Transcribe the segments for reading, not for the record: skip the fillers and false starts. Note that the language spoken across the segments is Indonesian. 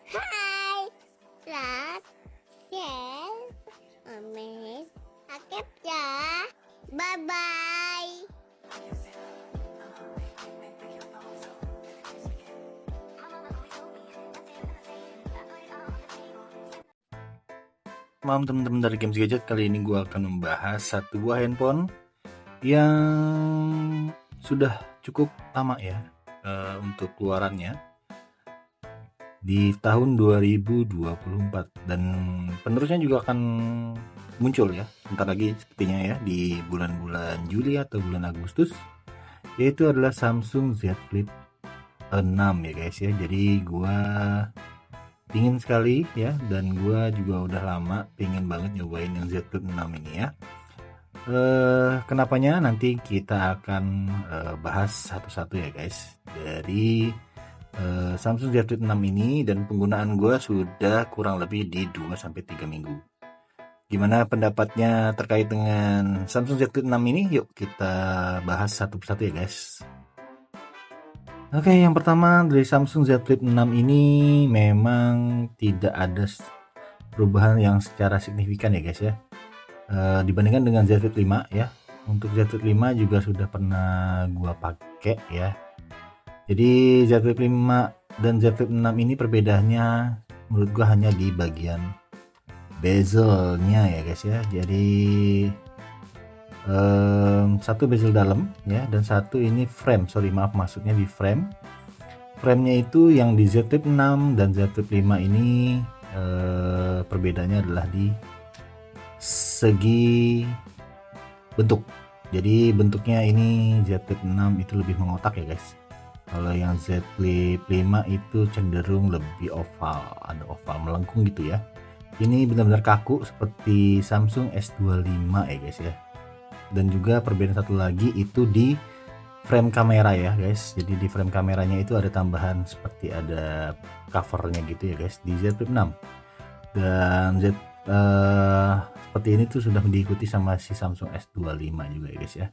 Hai, like, share, comment, aktif ya. Bye bye. Malam teman-teman dari Games Gadget, kali ini gue akan membahas satu buah handphone yang sudah cukup lama ya untuk keluarannya di tahun 2024 dan penerusnya juga akan muncul ya bentar lagi sepertinya ya di bulan-bulan Juli atau bulan Agustus, yaitu adalah Samsung Z Flip 6 ya guys ya. Jadi gua pingin sekali ya, dan gua juga udah lama pingin banget nyobain yang Z Flip 6 ini ya. Kenapanya nanti kita akan bahas satu-satu ya guys. Dari Samsung Z Flip 6 ini, dan penggunaan gue sudah kurang lebih di 2-3 minggu. Gimana pendapatnya terkait dengan Samsung Z Flip 6 ini? Yuk kita bahas satu persatu ya guys. Oke, yang pertama dari Samsung Z Flip 6 ini memang tidak ada perubahan yang secara signifikan ya guys ya. Dibandingkan dengan Z Flip 5 ya. Untuk Z Flip 5 juga sudah pernah gua pakai ya. Jadi Z Flip 5 dan Z Flip 6 ini perbedaannya menurut gua hanya di bagian bezelnya ya guys ya. Jadi satu bezel dalam ya, dan satu ini frame, maksudnya di framenya itu yang di Z Flip 6 dan Z Flip 5 ini perbedaannya adalah di segi bentuk. Jadi bentuknya ini Z Flip 6 itu lebih mengotak ya guys. Kalau yang Z Flip 5 itu cenderung lebih oval, ada oval melengkung gitu ya. Ini benar-benar kaku seperti Samsung S25 ya guys ya. Dan juga perbedaan satu lagi itu di frame kamera ya guys. Jadi di frame kameranya itu ada tambahan seperti ada covernya gitu ya guys di Z Flip 6. Dan seperti ini tuh sudah diikuti sama si Samsung S25 juga ya guys ya.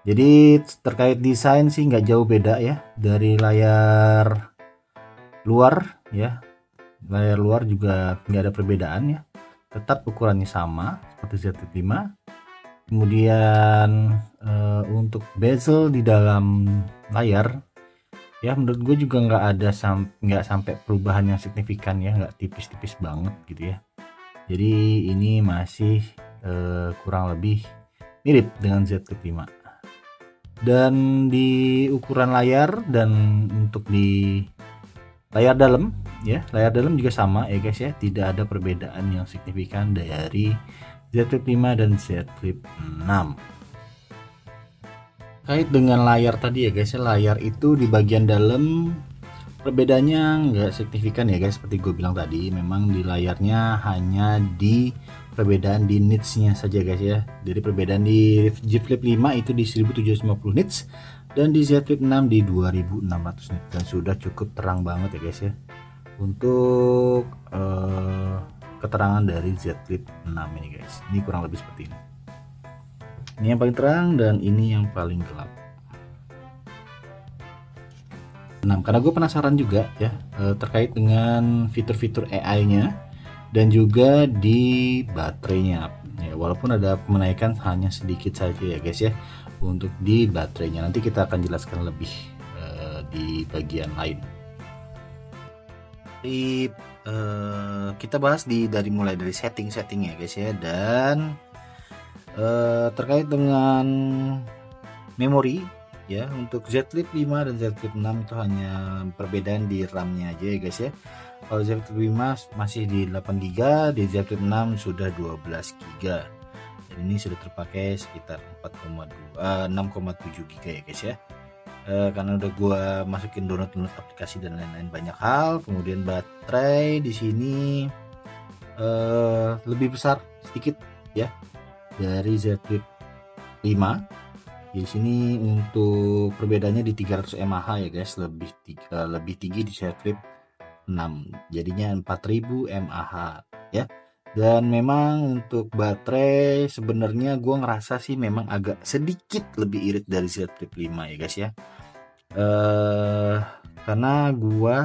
Jadi terkait desain sih nggak jauh beda ya dari layar luar ya. Layar luar juga nggak ada perbedaan ya, tetap ukurannya sama seperti Z Flip 5. Kemudian untuk bezel di dalam layar ya, menurut gue juga nggak sampai perubahan yang signifikan ya, nggak tipis-tipis banget gitu ya. Jadi ini masih kurang lebih mirip dengan Z Flip 5. Dan di ukuran layar dan untuk di layar dalam ya, layar dalam juga sama ya guys ya, tidak ada perbedaan yang signifikan dari Z Flip 5 dan Z Flip 6. Terkait dengan layar tadi ya guys ya, layar itu di bagian dalam perbedaannya nggak signifikan ya guys, seperti gue bilang tadi, memang di layarnya hanya di perbedaan di nitsnya saja guys ya. Jadi perbedaan di Z Flip 5 itu di 1750 nits dan di Z Flip 6 di 2600 nits, dan sudah cukup terang banget ya guys ya untuk keterangan dari Z Flip 6 ini guys. Ini kurang lebih seperti ini. Ini yang paling terang dan ini yang paling gelap. Nah, karena gue penasaran juga ya terkait dengan fitur-fitur AI-nya dan juga di baterainya ya, walaupun ada menaikan hanya sedikit saja ya guys ya untuk di baterainya. Nanti kita akan jelaskan lebih di bagian lain. Jadi kita bahas dari mulai dari setting ya guys ya. Dan terkait dengan memori ya, untuk Z Flip 5 dan Z Flip 6 itu hanya perbedaan di RAM-nya aja ya guys ya. Kalau Z Flip 5 masih di 8 GB, di Z Flip 6 sudah 12 GB. Dan ini sudah terpakai sekitar 6,7 GB ya guys ya. Karena udah gua masukin download aplikasi dan lain-lain banyak hal. Kemudian baterai di sini lebih besar sedikit ya dari Z Flip 5. Di sini untuk perbedaannya di 300 mAh ya guys, lebih tinggi di Z Flip 6, jadinya 4000 mAh ya. Dan memang untuk baterai sebenarnya gue ngerasa sih memang agak sedikit lebih irit dari Z Flip 5 ya guys ya. Karena gue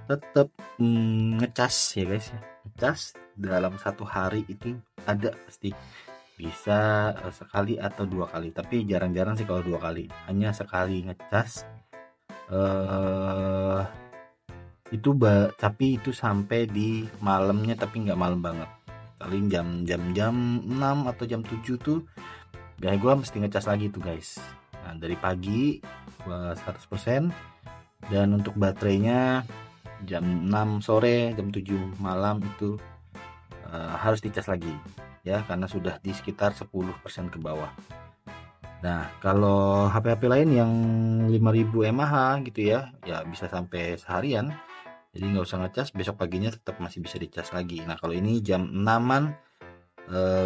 tetap ngecas ya guys ya. Ngecas dalam satu hari itu ada pasti bisa sekali atau 2 kali, tapi jarang-jarang sih kalau 2 kali, hanya sekali ngecas tapi itu sampai di malamnya, tapi nggak malam banget, paling jam 6 atau jam 7 tuh kayak gua mesti ngecas lagi tuh guys. Nah, dari pagi gua 100%, dan untuk baterainya jam 6 sore, jam 7 malam itu harus dicas lagi ya, karena sudah di sekitar 10% ke bawah. Nah, kalau HP-HP lain yang 5000 mAh gitu ya bisa sampai seharian. Jadi nggak usah ngecas, besok paginya tetap masih bisa dicas lagi. Nah, kalau ini jam 6-an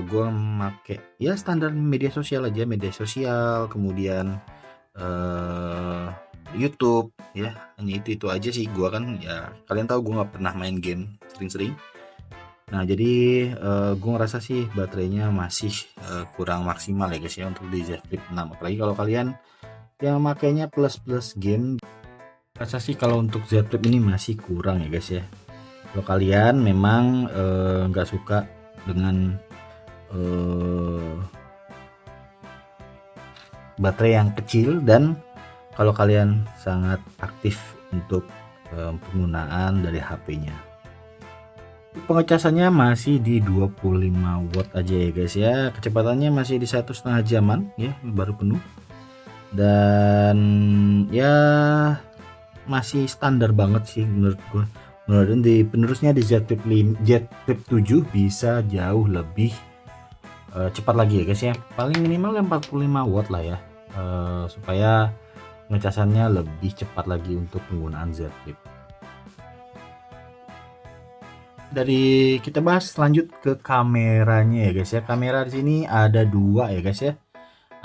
gue make ya standar media sosial aja, media sosial, kemudian YouTube ya, hanya itu aja sih. Gua kan ya kalian tahu gue nggak pernah main game sering-sering. Nah, jadi gue ngerasa sih baterainya masih kurang maksimal ya guys ya untuk di Z Flip 6, apalagi kalau kalian yang makainya plus game. Rasa sih kalau untuk Z Flip ini masih kurang ya guys ya. Kalau kalian memang nggak suka dengan baterai yang kecil, dan kalau kalian sangat aktif untuk penggunaan dari HP-nya, pengecasannya masih di 25 watt aja ya guys ya. Kecepatannya masih di 1,5 jaman ya, baru penuh, dan ya masih standar banget sih menurut gua. Menurut di penerusnya di Z Flip 7 bisa jauh lebih cepat lagi ya guys ya, paling minimal 45 watt lah ya, supaya ngecasannya lebih cepat lagi untuk penggunaan Z Flip. Dari kita bahas lanjut ke kameranya ya guys ya. Kamera di sini ada 2 ya guys ya,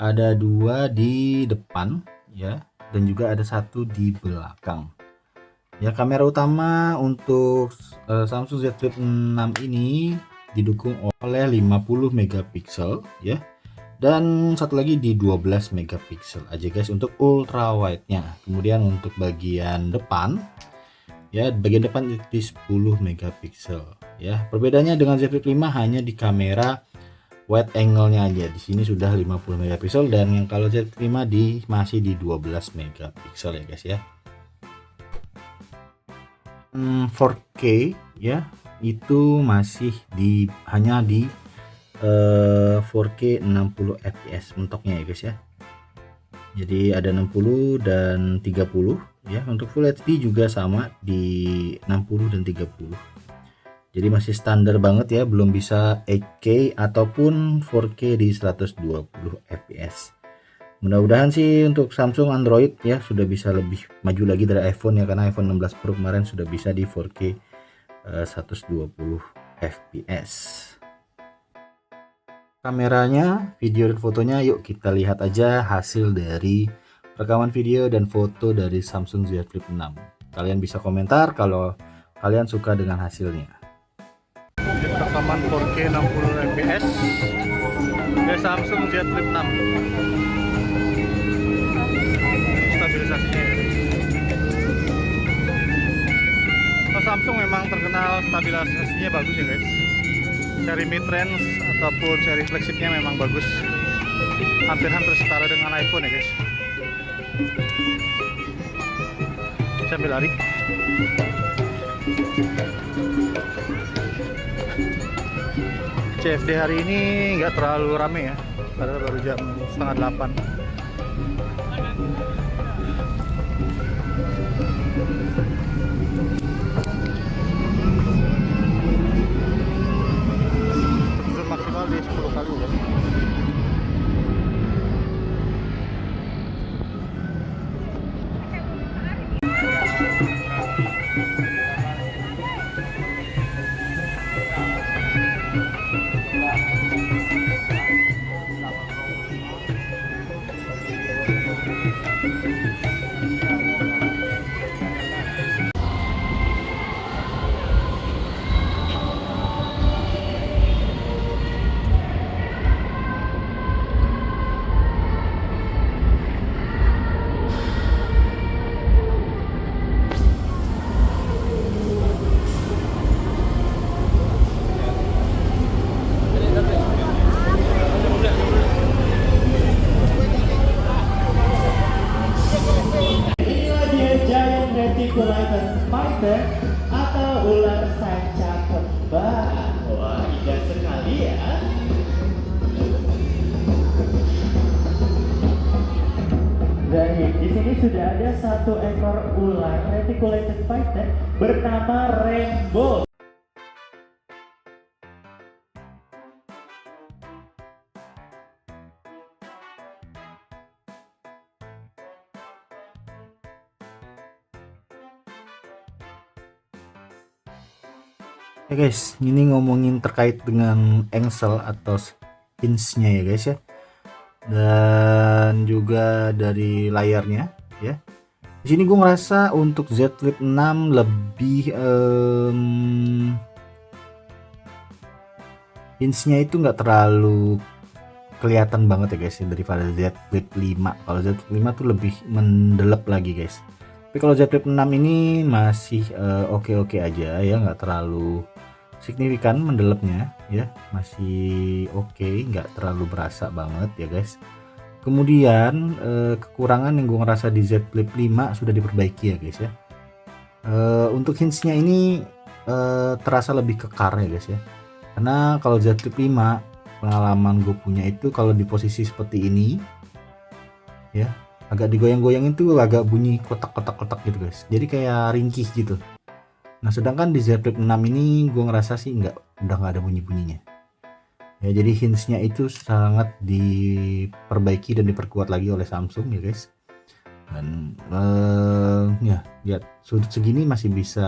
ada 2 di depan ya, dan juga ada 1 di belakang ya. Kamera utama untuk Samsung Z Flip 6 ini didukung oleh 50 megapiksel ya, dan satu lagi di 12 megapiksel aja guys untuk ultra wide nya. Kemudian untuk bagian depan ya, bagian depan di 10 megapiksel ya. Perbedaannya dengan Z Flip 5 hanya di kamera wide angle nya aja, di sini sudah 50 megapiksel, dan yang kalau Z Flip 5 masih di 12 megapiksel ya guys ya. 4K ya, itu masih hanya di 4K 60 fps mentoknya ya guys ya. Jadi ada 60 dan 30 ya. Untuk Full HD juga sama di 60 dan 30. Jadi masih standar banget ya, belum bisa 8K ataupun 4K di 120 fps. Mudah-mudahan sih untuk Samsung Android ya sudah bisa lebih maju lagi dari iPhone ya, karena iPhone 16 Pro kemarin sudah bisa di 4K 120 fps. Kameranya, video dan fotonya, yuk kita lihat aja hasil dari rekaman video dan foto dari Samsung Z Flip 6. Kalian bisa komentar kalau kalian suka dengan hasilnya. Rekaman 4K 60 fps dari Samsung Z Flip 6. Stabilisasinya ya. Samsung memang terkenal stabilisasinya bagus ya guys. Seri mid-range ataupun seri flagshipnya memang bagus, hampir setara dengan iPhone ya guys. Sambil lari. CFD hari ini nggak terlalu rame ya, padahal baru jam 7:30. Zoom maksimal di 10 kali ya. ular sanca kembar. Wah, indah sekali ya. Baik, di sini sudah ada satu ekor ular reticulated python bernama Rainbow. Ya guys, ini ngomongin terkait dengan engsel atau hinge-nya ya guys ya, dan juga dari layarnya ya. Di sini gue ngerasa untuk Z Flip 6 lebih hinge-nya itu nggak terlalu kelihatan banget ya guys ya, daripada Z Flip 5. Kalau Z Flip 5 tuh lebih mendelep lagi guys. Tapi kalau Z Flip 6 ini masih oke-oke aja ya, nggak terlalu signifikan mendelepnya ya, masih oke, nggak terlalu berasa banget ya guys. Kemudian kekurangan yang gue ngerasa di Z Flip 5 sudah diperbaiki ya guys ya. Untuk hinge-nya ini terasa lebih kekar ya guys ya, karena kalau Z Flip 5 pengalaman gue punya itu kalau di posisi seperti ini ya, agak digoyang-goyangin tuh agak bunyi kotak-kotak-kotak gitu guys, jadi kayak ringkih gitu. Nah sedangkan di Z Flip 6 ini gue ngerasa sih udah nggak ada bunyi-bunyinya ya, jadi hinge-nya itu sangat diperbaiki dan diperkuat lagi oleh Samsung ya guys. Dan ya lihat sudut segini masih bisa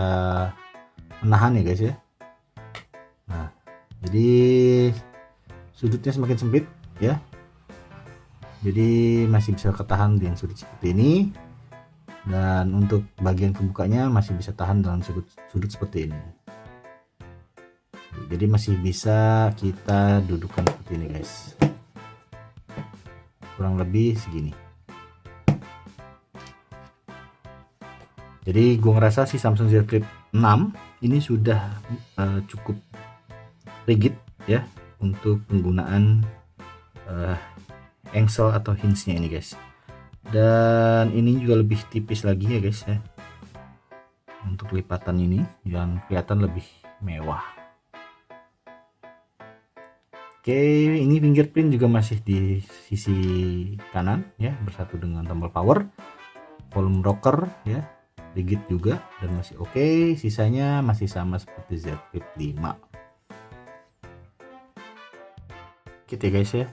menahan ya guys ya. Nah jadi sudutnya semakin sempit ya, jadi masih bisa ketahan dengan sudut seperti ini, dan untuk bagian kebukanya masih bisa tahan dalam sudut seperti ini. Jadi masih bisa kita dudukkan seperti ini guys, kurang lebih segini. Jadi gue ngerasa si Samsung Z Flip 6 ini sudah cukup rigid ya untuk penggunaan engsel atau hinge-nya ini guys. Dan ini juga lebih tipis lagi ya guys ya, untuk lipatan ini yang kelihatan lebih mewah. Oke, ini fingerprint juga masih di sisi kanan ya, bersatu dengan tombol power, volume rocker ya, rigid juga dan masih oke. Sisanya masih sama seperti Z Flip 5 gitu ya guys ya.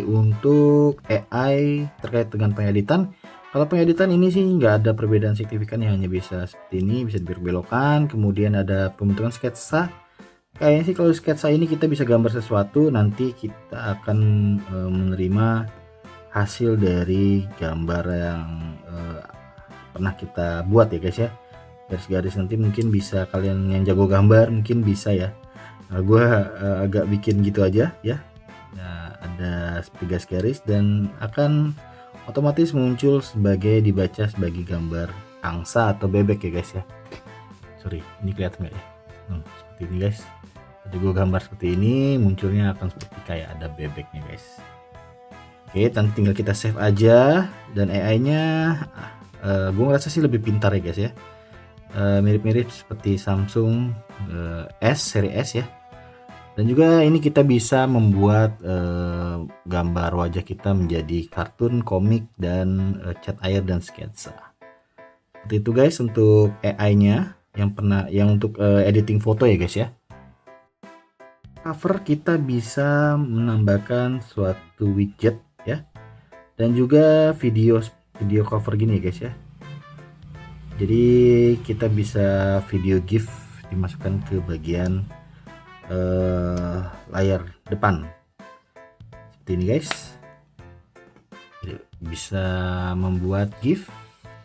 Untuk AI terkait dengan pengeditan, kalau pengeditan ini sih nggak ada perbedaan signifikan ya, hanya bisa seperti ini, bisa dibelokkan. Kemudian ada pembentukan sketsa. Kayaknya sih kalau sketsa ini kita bisa gambar sesuatu, nanti kita akan menerima hasil dari gambar yang pernah kita buat ya guys ya. Garis-garis nanti mungkin bisa kalian yang jago gambar mungkin bisa ya. Gue agak bikin gitu aja ya. Nah, ada seperti garis-garis dan akan otomatis muncul dibaca sebagai gambar angsa atau bebek ya guys ya. Sorry, ini kelihatan nggak ya? Seperti ini guys. Tadi gue gambar seperti ini, munculnya akan seperti kayak ada bebeknya guys. Oke, nanti tinggal kita save aja, dan AI-nya gue ngerasa sih lebih pintar ya guys ya. Mirip-mirip seperti Samsung seri S ya. Dan juga ini kita bisa membuat gambar wajah kita menjadi kartun, komik, dan cat air dan sketsa. Seperti itu guys untuk AI-nya yang untuk editing foto ya guys ya. Cover kita bisa menambahkan suatu widget ya, dan juga video cover gini ya guys ya. Jadi kita bisa video GIF dimasukkan ke bagian layar depan seperti ini guys. Jadi bisa membuat GIF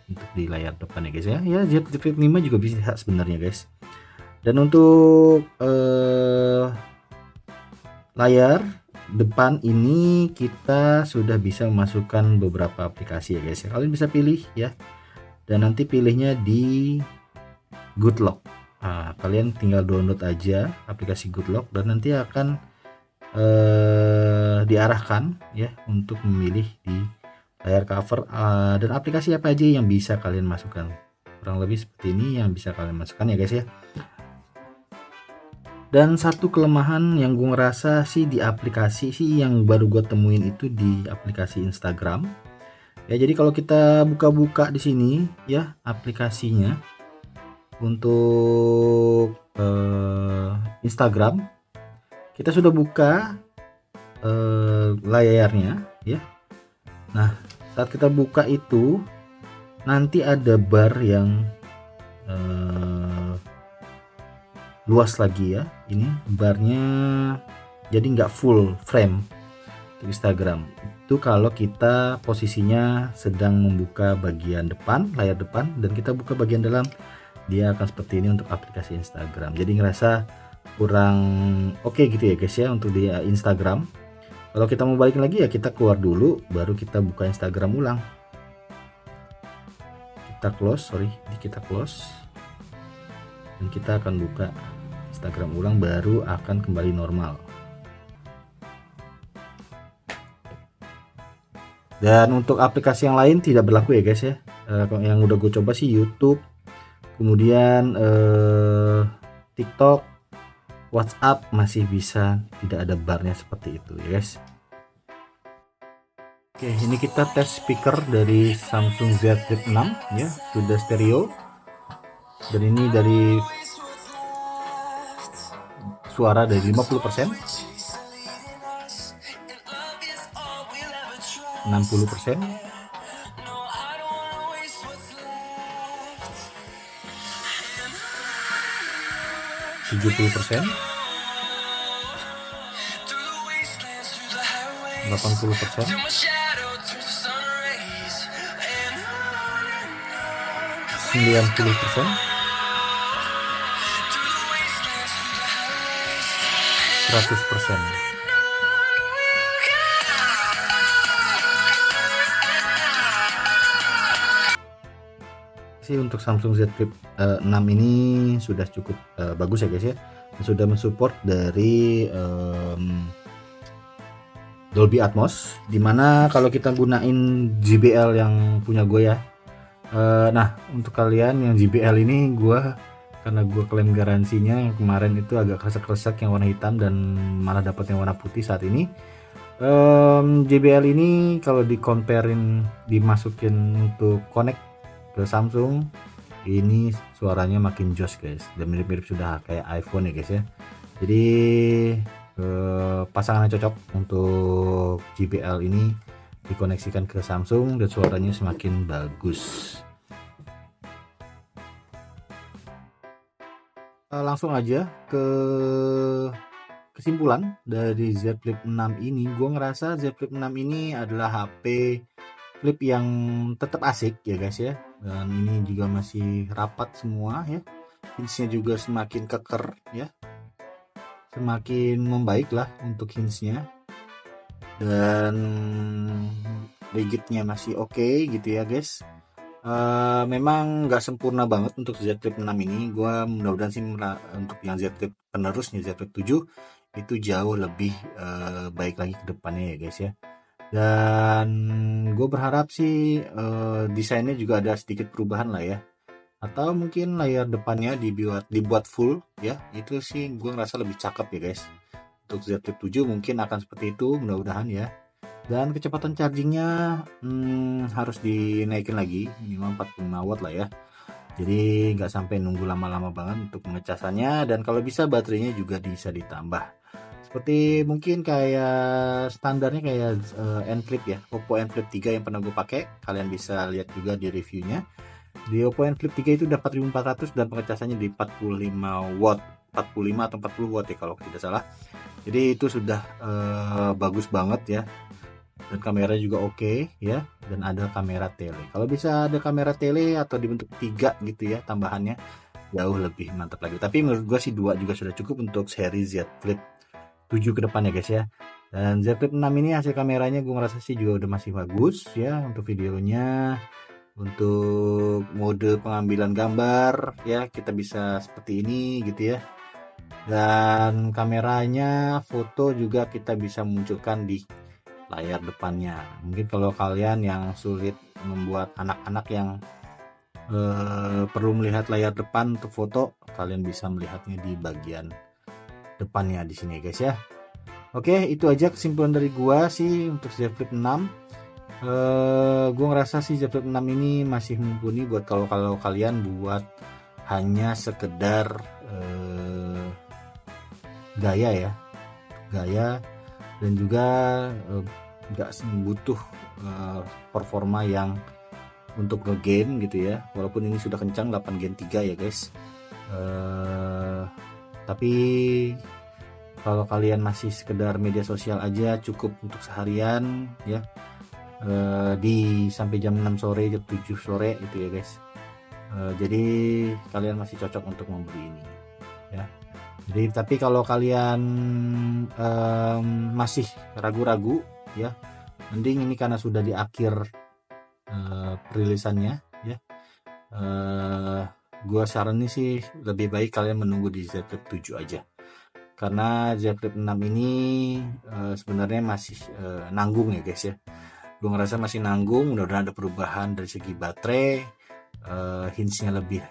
untuk di layar depan ya guys ya. Ya Z Flip 5 juga bisa sebenarnya guys. Dan untuk layar depan ini kita sudah bisa memasukkan beberapa aplikasi ya guys ya. Kalian bisa pilih ya, dan nanti pilihnya di Good Lock. Nah, kalian tinggal download aja aplikasi Good Lock dan nanti akan diarahkan ya untuk memilih di layar cover dan aplikasi apa aja yang bisa kalian masukkan. Kurang lebih seperti ini yang bisa kalian masukkan ya guys ya. Dan satu kelemahan yang gue ngerasa sih di aplikasi sih yang baru gue temuin itu di aplikasi Instagram. Ya, jadi kalau kita buka-buka di sini ya aplikasinya untuk Instagram, kita sudah buka layarnya ya. Nah, saat kita buka itu nanti ada bar yang luas lagi ya. Ini barnya jadi nggak full frame untuk Instagram. Itu kalau kita posisinya sedang membuka bagian depan, layar depan, dan kita buka bagian dalam, dia akan seperti ini untuk aplikasi Instagram. Jadi ngerasa kurang oke gitu ya guys ya untuk di Instagram. Kalau kita mau balikin lagi ya kita keluar dulu, baru kita buka Instagram ulang. Kita close, kita close, dan kita akan buka Instagram ulang, baru akan kembali normal. Dan untuk aplikasi yang lain tidak berlaku ya guys ya. Yang udah gue coba sih YouTube, kemudian TikTok, WhatsApp masih bisa tidak ada barnya seperti itu ya guys. Oke, ini kita tes speaker dari Samsung Z Flip 6 ya, sudah stereo. Dan ini dari suara dari 50%, 60%, 70%, 80%, 90%, 100%. Sih untuk Samsung Z Flip 6 ini sudah cukup bagus ya guys ya. Sudah mensupport dari Dolby Atmos, dimana kalau kita gunain JBL yang punya gue ya. Nah untuk kalian yang JBL ini karena gue klaim garansinya yang kemarin itu agak kresek-kresek yang warna hitam dan malah dapat yang warna putih saat ini. JBL ini kalau di-comparein dimasukin untuk connect ke Samsung, ini suaranya makin jos guys, dan mirip-mirip sudah kayak iPhone ya guys ya. Jadi pasangan yang cocok untuk JBL ini dikoneksikan ke Samsung dan suaranya semakin bagus. Langsung aja ke kesimpulan dari Z Flip 6 ini. Gue ngerasa Z Flip 6 ini adalah HP flip yang tetap asik ya guys ya, dan ini juga masih rapat semua ya. Hinge-nya juga semakin keker ya, semakin membaik lah untuk hinge-nya, dan rigidnya masih oke gitu ya guys. Memang nggak sempurna banget untuk Z Flip 6 ini. Gua mudah-mudahan sih untuk yang Z Flip penerusnya Z Flip 7 itu jauh lebih baik lagi ke depannya ya guys ya. Dan gue berharap sih desainnya juga ada sedikit perubahan lah ya, atau mungkin layar depannya dibuat full ya. Itu sih gue ngerasa lebih cakep ya guys. Untuk Z Flip 7 mungkin akan seperti itu, mudah-mudahan ya. Dan kecepatan chargingnya harus dinaikin lagi, minimal 45 watt lah ya. Jadi nggak sampai nunggu lama-lama banget untuk pengecasannya, dan kalau bisa baterainya juga bisa ditambah. Seperti mungkin kayak standarnya kayak N-Flip ya, Oppo N-Flip 3 yang pernah gue pakai. Kalian bisa lihat juga di reviewnya. Di Oppo N-Flip 3 itu dapat 4400 dan pengecasannya di 45 watt, 45 atau 40 watt ya kalau tidak salah. Jadi itu sudah bagus banget ya. Dan kameranya juga oke ya, dan ada kamera tele. Kalau bisa ada kamera tele atau dibentuk 3 gitu ya tambahannya, jauh lebih mantap lagi. Tapi menurut gue sih 2 juga sudah cukup untuk seri Z Flip 7 ke depan ya guys ya. Dan Z Flip 6 ini hasil kameranya gue ngerasa sih juga udah masih bagus ya, untuk videonya, untuk mode pengambilan gambar ya kita bisa seperti ini gitu ya. Dan kameranya foto juga kita bisa munculkan di layar depannya. Mungkin kalau kalian yang sulit membuat anak-anak yang perlu melihat layar depan untuk foto, kalian bisa melihatnya di bagian depannya di sini guys ya. Oke, itu aja kesimpulan dari gua sih untuk Z Flip 6. Gua ngerasa sih Z Flip 6 ini masih mumpuni buat kalau kalian buat hanya sekedar gaya dan juga nggak butuh performa yang untuk ngegame gitu ya, walaupun ini sudah kencang 8 Gen 3 ya guys. Tapi kalau kalian masih sekedar media sosial aja cukup untuk seharian ya, di sampai jam 6 sore, jam 7 sore itu ya guys. Jadi kalian masih cocok untuk membeli ini ya. Jadi tapi kalau kalian masih ragu-ragu ya, mending ini karena sudah di akhir perilisannya ya, gua saranin sih lebih baik kalian menunggu di Z Flip 7 aja, karena Z Flip 6 ini sebenarnya masih nanggung ya guys ya. Gue ngerasa masih nanggung, mudah-mudahan ada perubahan dari segi baterai, hinge-nya lebih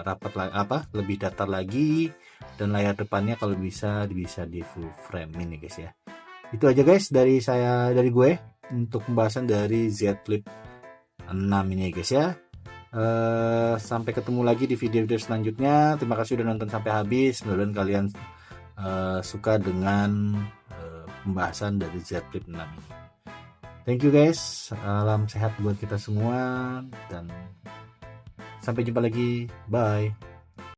rapat lebih datar lagi, dan layar depannya kalau bisa di full frame ini guys ya. Itu aja guys dari gue untuk pembahasan dari Z Flip 6 ini guys ya. Sampai ketemu lagi di video-video selanjutnya. Terima kasih udah nonton sampai habis. Mudah-mudahan kalian suka dengan pembahasan dari Z Flip 6 ini. Thank you guys. Salam sehat buat kita semua dan sampai jumpa lagi. Bye.